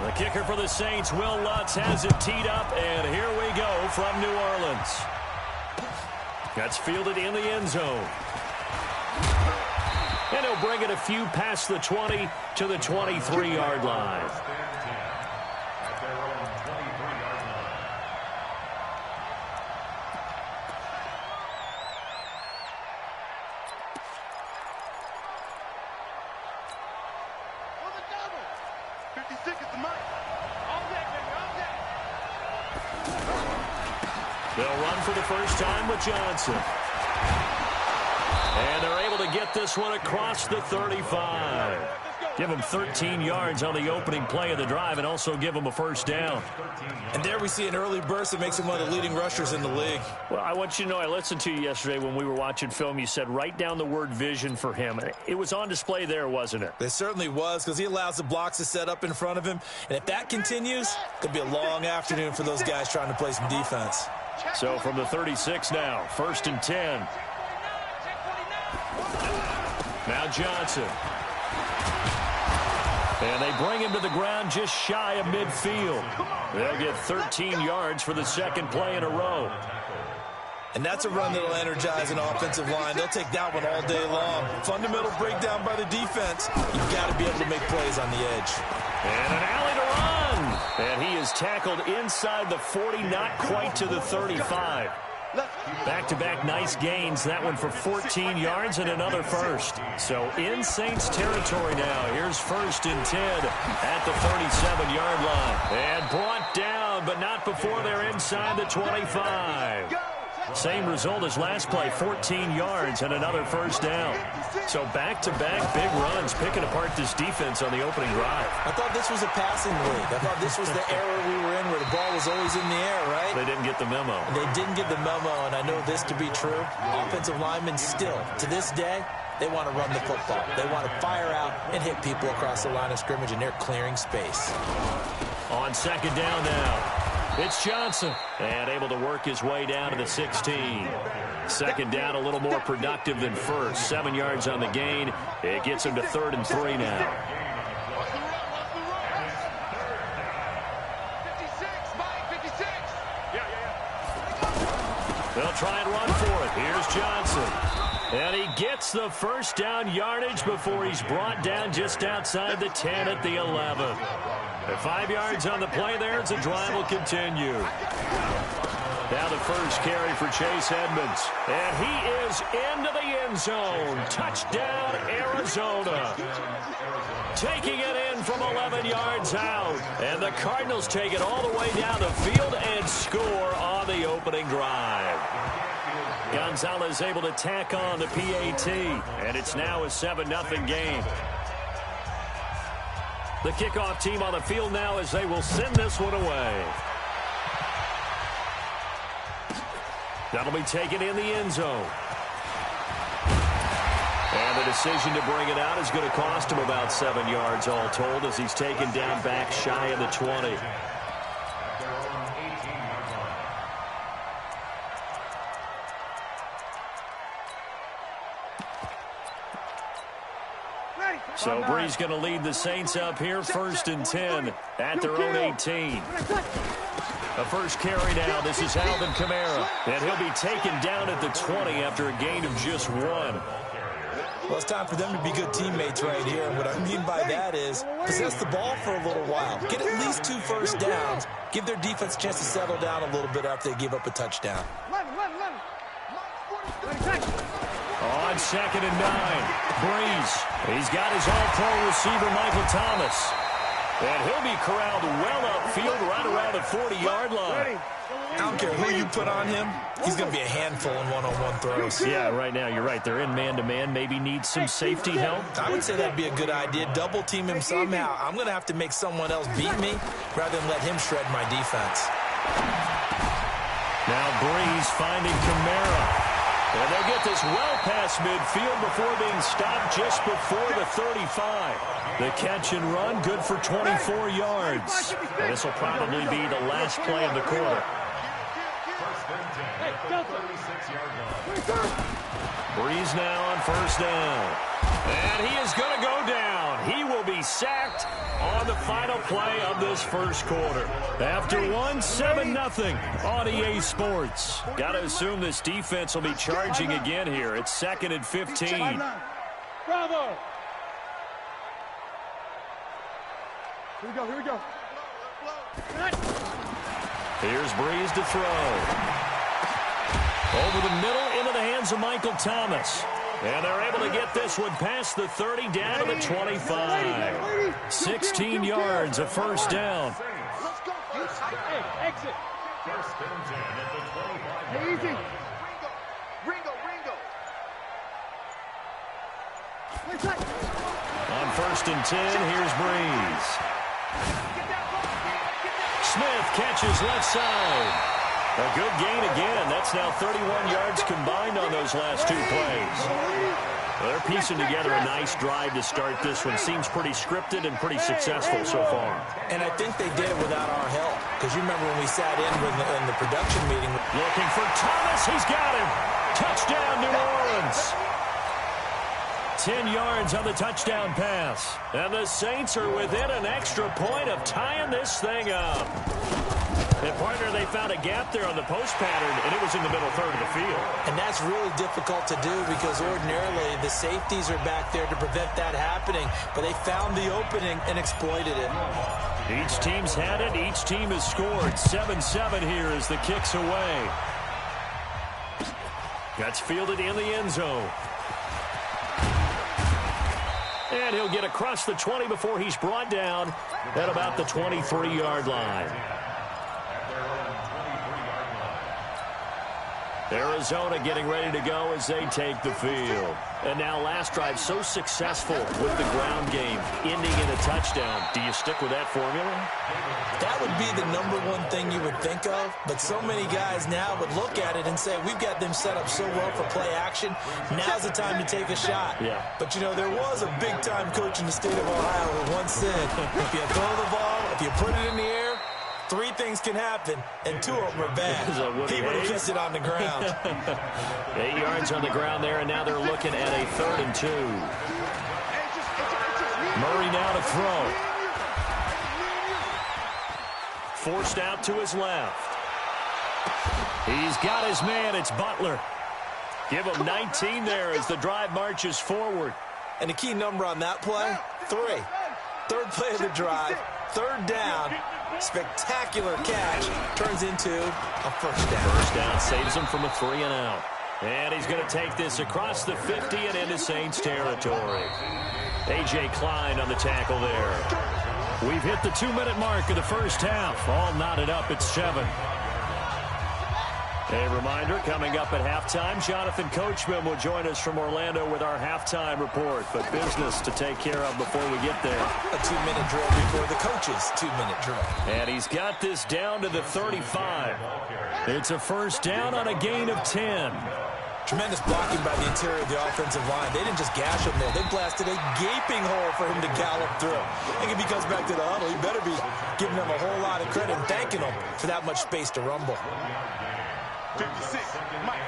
The kicker for the Saints, Will Lutz, has it teed up, and here we go from New Orleans. That's fielded in the end zone. And he'll bring it a few past the 20 to the 23-yard line. They'll run for the first time with Johnson. And they're able to get this one across the 35. Give them 13 yards on the opening play of the drive and also give them a first down. And there we see an early burst that makes him one of the leading rushers in the league. Well, I want you to know, I listened to you yesterday when we were watching film. You said write down the word vision for him. It was on display there, wasn't it? It certainly was, because he allows the blocks to set up in front of him. And if that continues, it could be a long afternoon for those guys trying to play some defense. So from the 36 now, 1st and 10. Now Johnson. And they bring him to the ground just shy of midfield. They'll get 13 yards for the second play in a row. And that's a run that will energize an offensive line. They'll take that one all day long. Fundamental breakdown by the defense. You've got to be able to make plays on the edge. And an alley to run. And he is tackled inside the 40, not quite to the 35. Back-to-back nice gains. That one for 14 yards and another first. So in Saints territory now. Here's 1st and 10 at the 37-yard line. And brought down, but not before they're inside the 25. Same result as last play, 14 yards and another first down. So back-to-back big runs, picking apart this defense on the opening drive. I thought this was a passing league. I thought this was the era we were in where the ball was always in the air, right? They didn't get the memo. They didn't get the memo, and I know this to be true. Offensive linemen still, to this day, they want to run the football. They want to fire out and hit people across the line of scrimmage, and they're clearing space. On 2nd down now. It's Johnson, and able to work his way down to the 16. 2nd down, a little more productive than first. 7 yards on the gain. It gets him to 3rd and 3 now. They'll try and run for it. Here's Johnson. And he gets the first down yardage before he's brought down just outside the 10 at the 11. 5 yards on the play there as the drive will continue. Now the first carry for Chase Edmonds. And he is into the end zone. Touchdown, Arizona. Taking it in from 11 yards out. And the Cardinals take it all the way down the field and score on the opening drive. Gonzalez able to tack on the PAT. And it's now a 7-0 game. The kickoff team on the field now as they will send this one away. That'll be taken in the end zone. And the decision to bring it out is going to cost him about 7 yards all told as he's taken down back shy of the 20. So Bree's going to lead the Saints up here, 1st and 10 at their own 18. The first carry now. This is Alvin Kamara. And he'll be taken down at the 20 after a gain of just 1. Well, it's time for them to be good teammates right here. And what I mean by that is possess the ball for a little while. Get at least 2 first downs. Give their defense a chance to settle down a little bit after they give up a touchdown. On 2nd and 9, Breeze. He's got his all-pro receiver, Michael Thomas. And he'll be corralled well upfield right around the 40-yard line. I don't care who you put on him. He's going to be a handful in one-on-one throws. Yeah, right now, you're right. They're in man-to-man. Maybe need some safety help. I would say that'd be a good idea. Double-team him somehow. I'm going to have to make someone else beat me rather than let him shred my defense. Now Breeze finding Kamara. And they'll get this well past midfield before being stopped just before the 35. The catch and run, good for 24 yards. And this will probably be the last play of the quarter. Breeze now on 1st down. And he is going to go down. He will be sacked on the final play of this first quarter. After 7-0 on EA Sports. Got to assume this defense will be charging again here. It's 2nd and 15. Bravo! Here we go. Here's Breeze to throw. Over the middle into the hands of Michael Thomas. And they're able to get this one past the 30 down to the 25. 16 yards, a first down. Let's go. Hey, exit. First and 10 at the 25. Hey, easy. Ringo. On 1st and 10, here's Breeze. Smith catches left side. A good gain again. That's now 31 yards combined on those last 2 plays. Well, they're piecing together a nice drive to start this one. Seems pretty scripted and pretty successful so far. And I think they did it without our help. Because you remember when we sat in the production meeting. Looking for Thomas. He's got him. Touchdown, New Orleans. 10 yards on the touchdown pass. And the Saints are within an extra point of tying this thing up. And, partner, they found a gap there on the post pattern, and it was in the middle third of the field. And that's really difficult to do because ordinarily the safeties are back there to prevent that happening. But they found the opening and exploited it. Each team's had it. Each team has scored. 7-7 here as the kick's away. That's fielded in the end zone. And he'll get across the 20 before he's brought down at about the 23-yard line. Arizona getting ready to go as they take the field. And now last drive so successful with the ground game, ending in a touchdown. Do you stick with that formula? That would be the #1 thing you would think of, but so many guys now would look at it and say, we've got them set up so well for play action, now's the time to take a shot. Yeah. But, you know, there was a big-time coach in the state of Ohio who once said, if you throw the ball, if you put it in the air, 3 things can happen, and 2 of them are bad. He would have kissed it on the ground. 8 yards on the ground there, and now they're looking at a 3rd and 2. Murray now to throw. Forced out to his left. He's got his man. It's Butler. Give him 19 there as the drive marches forward. And the key number on that play, 3. 3rd play of the drive, 3rd down. Spectacular catch turns into a first down. First down saves him from a 3 and out. And he's going to take this across the 50 and into Saints territory. A.J. Klein on the tackle there. We've hit the 2-minute mark of the first half. All knotted up at 7. A reminder, coming up at halftime, Jonathan Coachman will join us from Orlando with our halftime report. But business to take care of before we get there. A 2-minute drill before the coach's 2-minute drill. And he's got this down to the 35. It's a first down on a gain of 10. Tremendous blocking by the interior of the offensive line. They didn't just gash him there. They blasted a gaping hole for him to gallop through. I think if he comes back to the huddle, he better be giving them a whole lot of credit and thanking them for that much space to rumble. 56, Mike.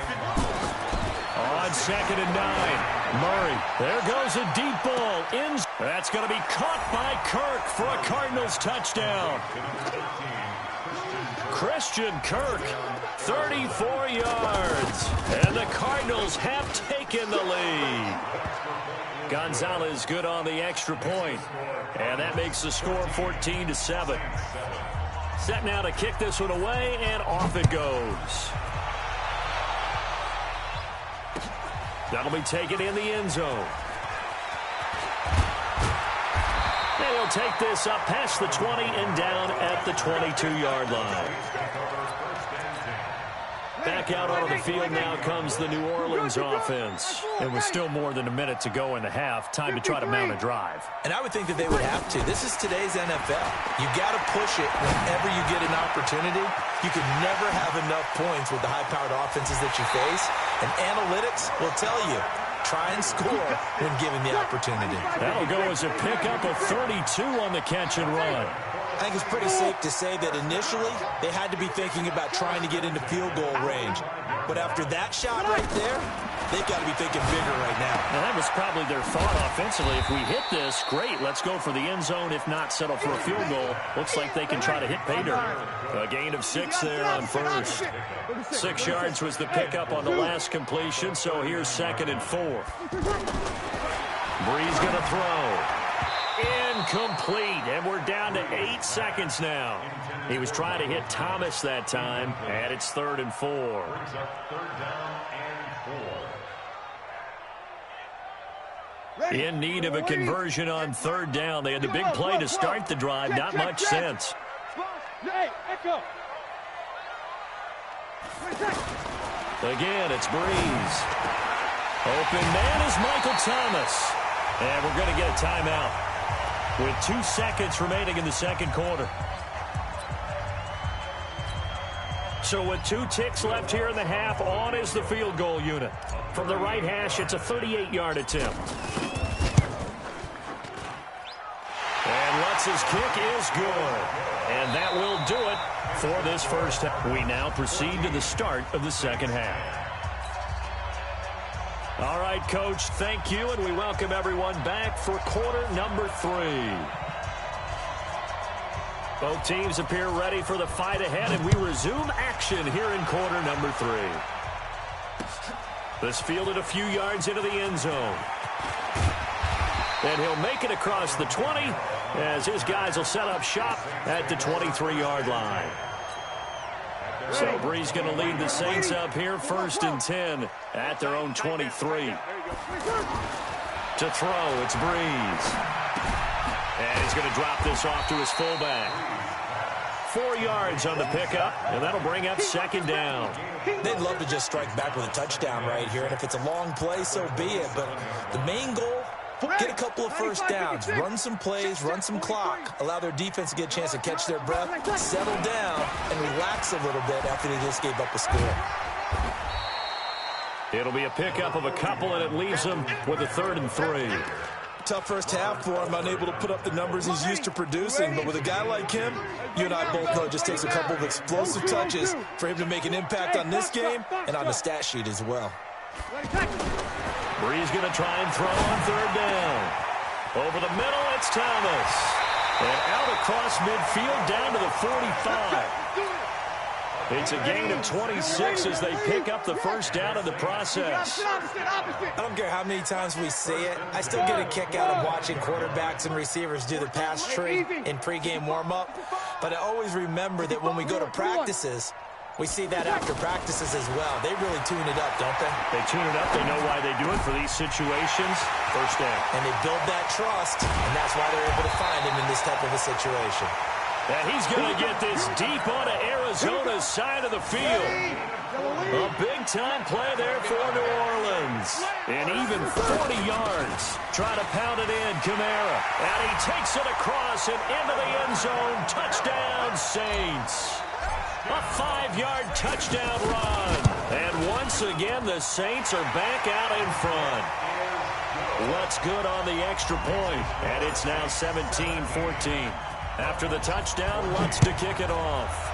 On 2nd and 9, Murray. There goes a deep ball. That's going to be caught by Kirk for a Cardinals touchdown. Christian Kirk, 34 yards. And the Cardinals have taken the lead. Gonzalez good on the extra point. And that makes the score 14-7. Set now to kick this one away, and off it goes. That'll be taken in the end zone. And he'll take this up past the 20 and down at the 22-yard line. Back out onto the field now comes the New Orleans offense. And with still more than a minute to go in the half, time to try to mount a drive. And I would think that they would have to. This is today's NFL. You got to push it whenever you get an opportunity. You can never have enough points with the high-powered offenses that you face. And analytics will tell you, try and score when given the opportunity. That'll go as a pickup of 32 on the catch and run. I think it's pretty safe to say that initially they had to be thinking about trying to get into field goal range. But after that shot right there, they've got to be thinking bigger right now. Now, that was probably their thought offensively. If we hit this, great, let's go for the end zone. If not, settle for a field goal. Looks like they can try to hit pay dirt. A gain of 6 there on first. 6 yards was the pickup on the last completion, so here's 2nd and 4. Brees going to throw. Incomplete, and we're down to 8 seconds now. He was trying to hit Thomas that time, and it's 3rd and 4. In need of a conversion on 3rd down. They had the big play to start the drive. Not much sense. Again, it's Brees. Open man is Michael Thomas. And we're going to get a timeout with 2 seconds remaining in the 2nd quarter. So with 2 ticks left here in the half, on is the field goal unit. From the right hash, it's a 38-yard attempt. And Lutz's kick is good. And that will do it for this first half. We now proceed to the start of the 2nd half. All right, Coach, thank you, and we welcome everyone back for quarter number 3. Both teams appear ready for the fight ahead, and we resume action here in quarter number 3. This fielded a few yards into the end zone. And he'll make it across the 20 as his guys will set up shop at the 23-yard line. So Brees going to lead the Saints up here, 1st and 10 at their own 23. To throw, it's Brees. And he's going to drop this off to his fullback. 4 yards on the pickup, and that'll bring up 2nd down. They'd love to just strike back with a touchdown right here, and if it's a long play, so be it. But the main goal, get a couple of first downs, run some plays, run some clock, allow their defense to get a chance to catch their breath, settle down, and relax a little bit after they just gave up a score. It'll be a pickup of a couple, and it leaves them with a 3rd and 3. Tough first half for him, unable to put up the numbers he's used to producing. But with a guy like him, you and I both know it just takes a couple of explosive touches for him to make an impact on this game and on the stat sheet as well. Brees going to try and throw on 3rd down. Over the middle, it's Thomas. And out across midfield down to the 45. It's a gain of 26 as they pick up the first down in the process. I don't care how many times we see it. I still get a kick out of watching quarterbacks and receivers do the pass tree in pregame warm-up. But I always remember that when we go to practices, we see that after practices as well. They really tune it up, don't they? They tune it up. They know why they do it for these situations. First down. And they build that trust, and that's why they're able to find him in this type of a situation. And he's going to get this deep onto Arizona's side of the field. A big-time play there for New Orleans. And even 40 yards. Try to pound it in, Kamara. And he takes it across and into the end zone. Touchdown, Saints. A 5-yard touchdown run. And once again, the Saints are back out in front. What's good on the extra point? And it's now 17-14. After the touchdown, Lutz to kick it off.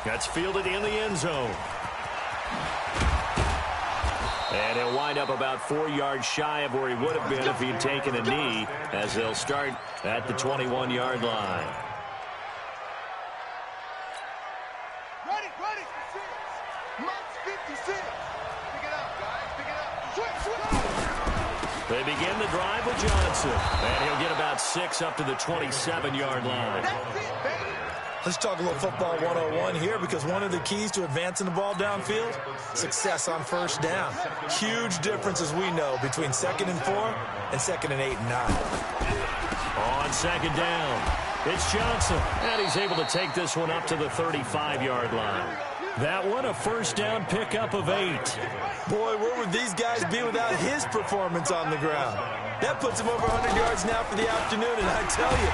That's fielded in the end zone. And he'll wind up about 4 yards shy of where he would have been if he'd taken a knee, as they'll start at the 21-yard line. Ready. Max 56. Pick it up, guys. Pick it up. Switch. They begin the drive with Johnson. And he'll get about 6 up to the 27-yard line. That's it, baby. Let's talk a little football 101 here, because one of the keys to advancing the ball downfield, success on first down. Huge difference, as we know, between 2nd and 4 and 2nd and 8 and 9. On 2nd down, it's Johnson. And he's able to take this one up to the 35-yard line. That one, a first down pickup of 8. Boy, where would these guys be without his performance on the ground? That puts him over 100 yards now for the afternoon, and I tell you,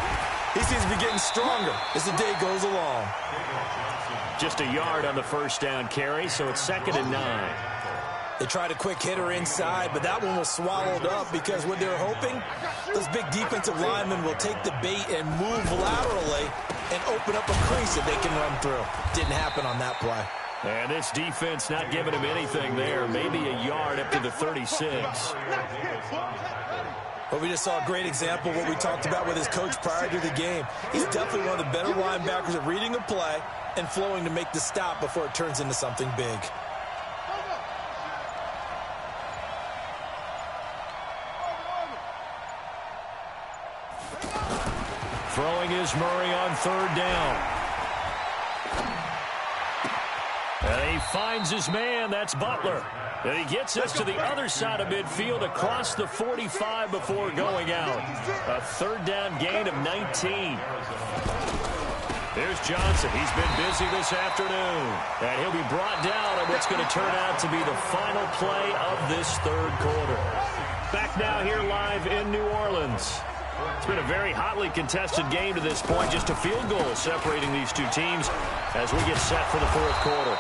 he seems to be getting stronger as the day goes along. Just a yard on the first down carry, so it's 2nd and 9. They tried a quick hitter inside, but that one was swallowed up because what they're hoping, those big defensive linemen will take the bait and move laterally and open up a crease that they can run through. Didn't happen on that play. And this defense not giving him anything there. Maybe a yard up to the 36. Well, we just saw a great example of what we talked about with his coach prior to the game. He's definitely one of the better linebackers at reading a play and flowing to make the stop before it turns into something big. Throwing is Murray on third down. And he finds his man. That's Butler. And he gets us to the other side of midfield across the 45 before going out. A third down gain of 19. There's Johnson. He's been busy this afternoon. And he'll be brought down on what's going to turn out to be the final play of this third quarter. Back now here live in New Orleans. It's been a very hotly contested game to this point. Just a field goal separating these two teams as we get set for the fourth quarter.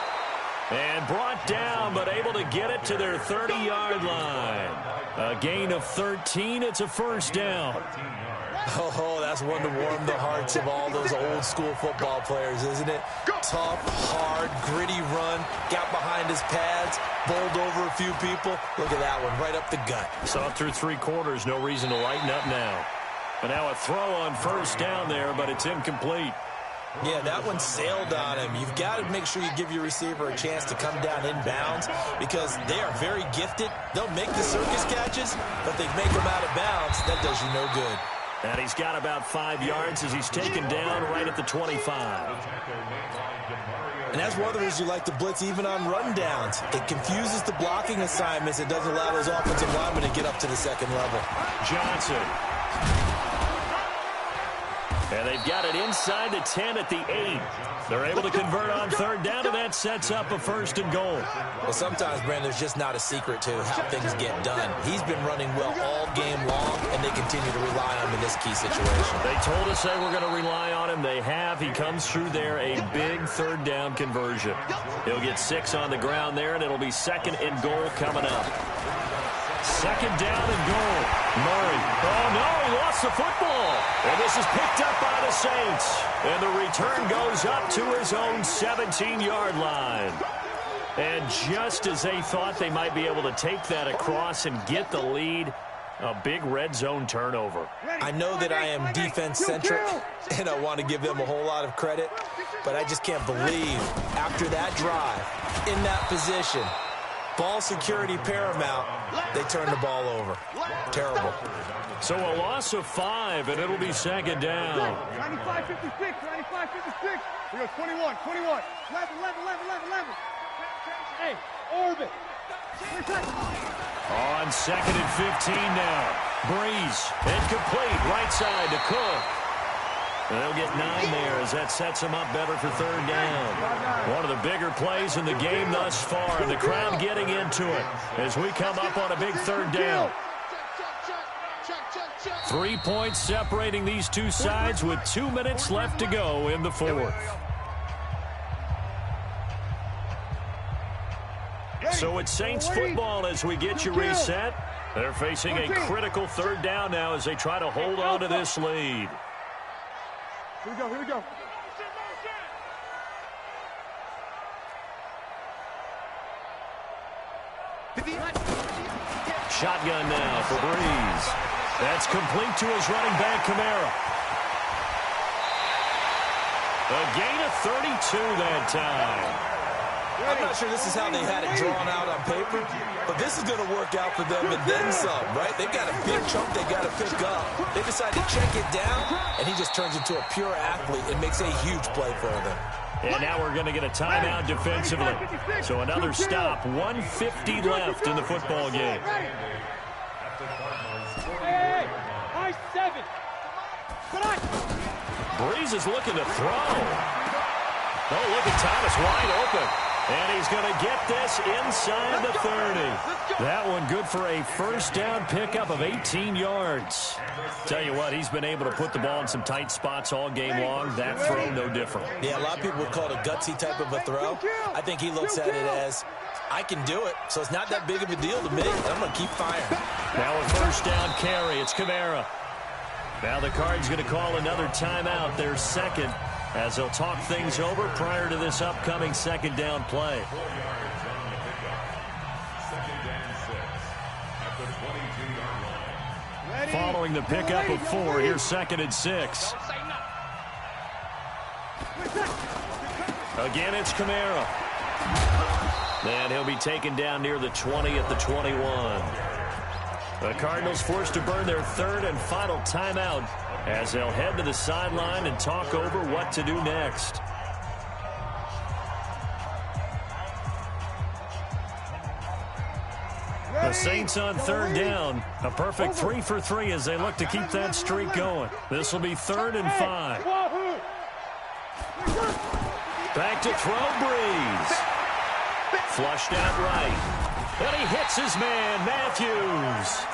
And brought down, but able to get it to their 30-yard line. A gain of 13. It's a first down. Oh, that's one to warm the hearts of all those old-school football players, isn't it? Tough, hard, gritty run. Got behind his pads, bowled over a few people. Look at that one, right up the gut. Saw through three quarters, no reason to lighten up now. And now a throw on first down there, but it's incomplete. Yeah, that one sailed on him. You've got to make sure you give your receiver a chance to come down inbounds because they are very gifted. They'll make the circus catches, but they make them out of bounds. That does you no good. And he's got about 5 yards as he's taken down right at the 25. And that's one of the reasons you like to blitz even on run downs. It confuses the blocking assignments. It doesn't allow those offensive linemen to get up to the second level. Johnson. And they've got it inside the 10 at the 8. They're able to convert on third down, and that sets up a first and goal. Well, sometimes, Brandon, there's just not a secret to how things get done. He's been running well all game long, and they continue to rely on him in this key situation. They told us they were going to rely on him. They have. He comes through there, a big third down conversion. He'll get 6 on the ground there, and it'll be second and goal coming up. Second down and goal. Murray. Oh, no, he lost the football. And this is picked up by the Saints. And the return goes up to his own 17-yard line. And just as they thought they might be able to take that across and get the lead, a big red zone turnover. I know that I am defense-centric, and I want to give them a whole lot of credit, but I just can't believe after that drive, in that position, ball security paramount, they turn the ball over. Terrible. So a loss of 5, and it'll be second down. 95-56, 95-56. We go 21, 11. Hey, orbit. On second and 15 now. Breeze, incomplete, right side to Cook. And they'll get 9 there as that sets them up better for third down. One of the bigger plays in the game thus far, and the crowd getting into it as we come up on a big third down. 3 points separating these two sides with 2 minutes left to go in the fourth. So it's Saints football as we get you reset. They're facing a critical third down now as they try to hold on to this lead. Here we go, here we go. Shotgun now for Breeze. That's complete to his running back, Kamara. A gain of 32 that time. I'm not sure this is how they had it drawn out on paper, but this is going to work out for them and then some, right? They've got a big chunk they got to pick up. They decide to check it down, and he just turns into a pure athlete and makes a huge play for them. And now we're going to get a timeout defensively. So another stop, 1:50 left in the football game. Hey, high 7. Breeze is looking to throw. Oh, look at Thomas wide open. And he's going to get this inside the 30. That one good for a first down pickup of 18 yards. Tell you what, he's been able to put the ball in some tight spots all game long. That throw, no different. Yeah, a lot of people would call it a gutsy type of a throw. I think he looks at it as, I can do it, so it's not that big of a deal to me. I'm going to keep firing. Now a first down carry. It's Kamara. Now the Cards going to call another timeout. Their second. as they'll talk things over prior to this upcoming second down play. Following the pickup of 4, here's 2nd and 6. Again, it's Kamara. And he'll be taken down near the 20 at the 21. The Cardinals forced to burn their 3rd and final timeout as they'll head to the sideline and talk over what to do next. The Saints on 3rd down. A perfect 3 for 3 as they look to keep that streak going. This will be 3rd and 5. Back to throw, Breeze. Flushed out right. And he hits his man, Matthews.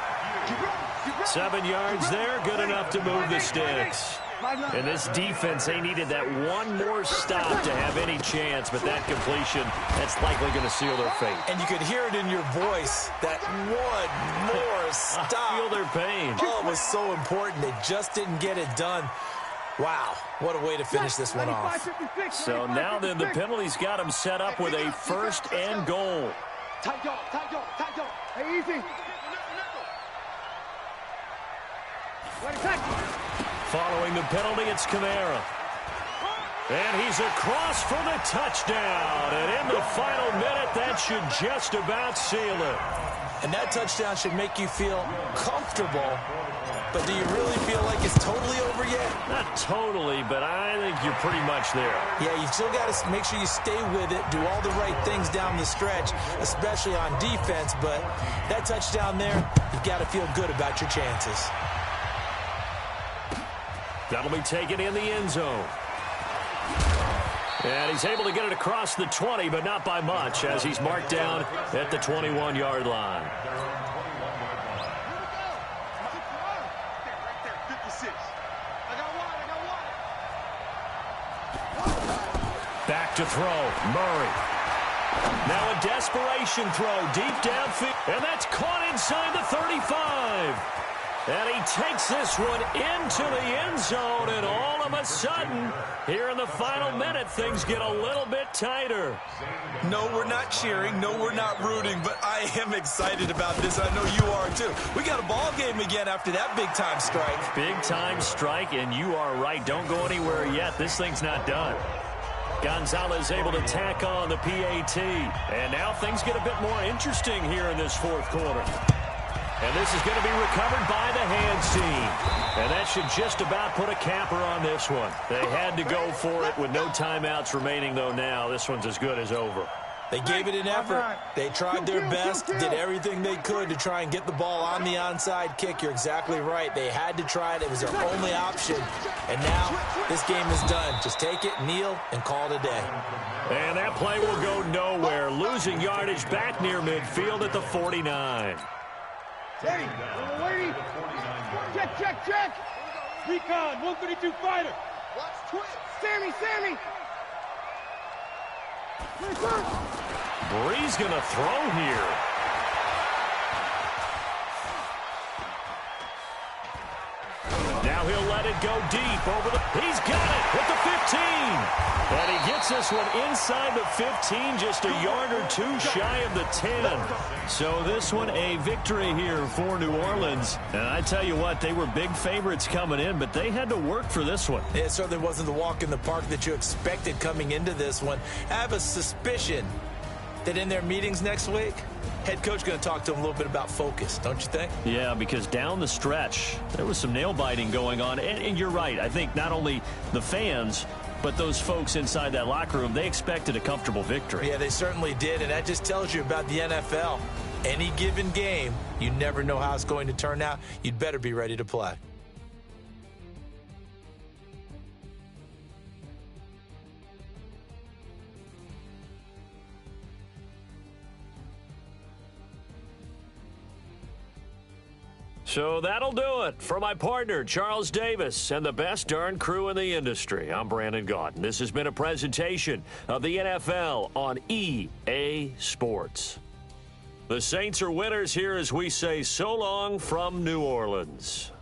7 yards there, good enough to move the sticks. In this defense, they needed that one more stop to have any chance, but that completion, that's likely going to seal their fate. And you could hear it in your voice, that one more stop. I feel their pain. Oh, it was so important. They just didn't get it done. Wow, what a way to finish this one off. So now then, the penalty's got him set up with a 1st and goal. Hey, easy. Following the penalty, it's Kamara. And he's across for the touchdown. And in the final minute, that should just about seal it. And that touchdown should make you feel comfortable. But do you really feel like it's totally over yet? Not totally, but I think you're pretty much there. Yeah, you still got to make sure you stay with it, do all the right things down the stretch, especially on defense. But that touchdown there, you've got to feel good about your chances. That'll be taken in the end zone. And he's able to get it across the 20, but not by much, as he's marked down at the 21-yard line. Back to throw, Murray. Now a desperation throw deep downfield, and that's caught inside the 35. And he takes this one into the end zone, and all of a sudden, here in the final minute, things get a little bit tighter. No, we're not cheering. No, we're not rooting, but I am excited about this. I know you are, too. We got a ball game again after that big-time strike. Big-time strike, and you are right. Don't go anywhere yet. This thing's not done. Gonzalez able to tack on the PAT. And now things get a bit more interesting here in this 4th quarter. And this is going to be recovered by the hands team. And that should just about put a capper on this one. They had to go for it with no timeouts remaining, though now this one's as good as over. They gave it an effort. They tried their best, did everything they could to try and get the ball on the onside kick. You're exactly right. They had to try it. It was their only option. And now this game is done. Just take it, kneel, and call it a day. And that play will go nowhere. Losing yardage back near midfield at the 49. Ready, waiting. Check, check, check. Recon, 132 fighter. Watch twist. Sammy. Breeze going to throw here. Now he'll let it go deep over the... He's got it at the 15. And he gets this one inside the 15, just a yard or two shy of the 10. So this one a victory here for New Orleans. And I tell you what, they were big favorites coming in, but they had to work for this one. It certainly wasn't the walk in the park that you expected coming into this one. I have a suspicion that in their meetings next week, head coach going to talk to them a little bit about focus, don't you think? Yeah, because down the stretch, there was some nail-biting going on. And you're right. I think not only the fans, but those folks inside that locker room, they expected a comfortable victory. Yeah, they certainly did, and that just tells you about the NFL. Any given game, you never know how it's going to turn out. You'd better be ready to play. So that'll do it for my partner, Charles Davis, and the best darn crew in the industry. I'm Brandon Gaudin. This has been a presentation of the NFL on EA Sports. The Saints are winners here as we say so long from New Orleans.